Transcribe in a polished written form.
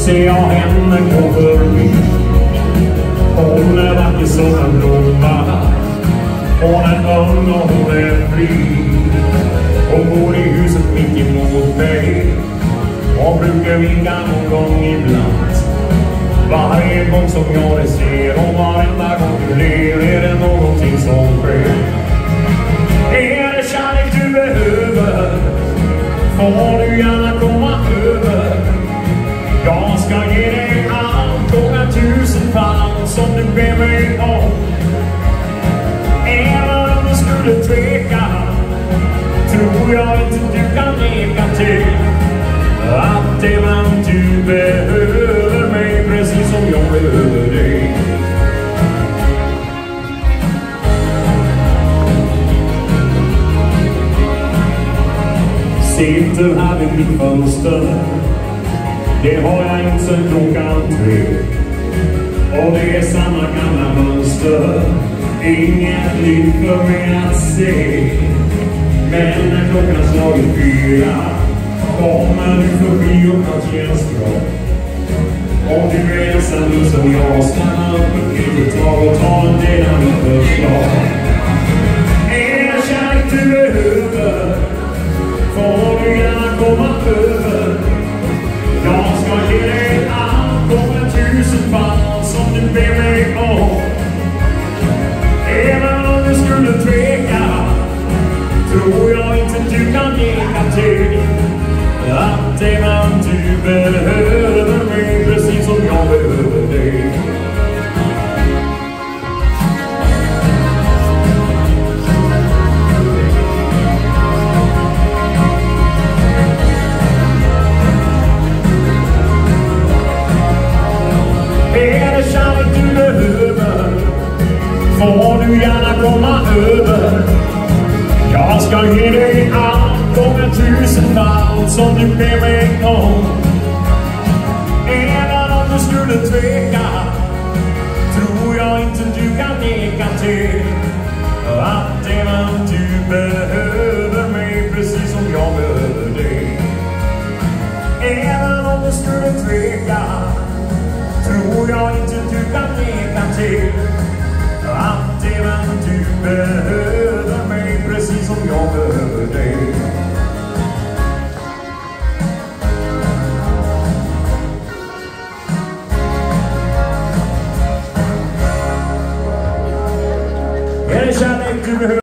ser jag henne gå förbi. Hon är vacker som en blomma. Hon är ung och hon är fri. Hon bor i huset mitt emot mig och brukar vinka någon gång ibland. Varje gång som jag det ser och varenda gång du ler är det någonting som sker. Är det kärlek du behöver får du gärna komma över. Jag ska ge dig allt och 1000 fall som du ber mig om. Även om du skulle tveka tror jag inte du kan neka till att även du behöver mig precis som jag behöver dig. Sitter här vid mitt fönster, det har jag inte sen klockan 3. Och det är samma gamla mönster, inget nytt för mig att se. Men när klockan slagit 4 kommer du förbi och att känns bra. Och du är ensam som jag stannar upp ett litet tag och tar en del av mitt förslag. Är det kärlek du behöver får du gärna komma över. Jag ska ge dig allt och 1000 fall som du ber mig om. Även om du skulle tveka tror jag inte du kan neka till att även du behöver mig precis som jag behöver dig. Är det kärlek du behöver får du gärna komma över. Jag ska ge dig allt och 1000 fall som du ber mig om. Även om du skulle tveka tror jag inte du kan neka till att även du behöver mig precis som jag behöver dig. Även om du skulle tveka tror jag inte du kan neka till att även du behöver mig precis som jag behöver dig. Är det kärlek du behöver?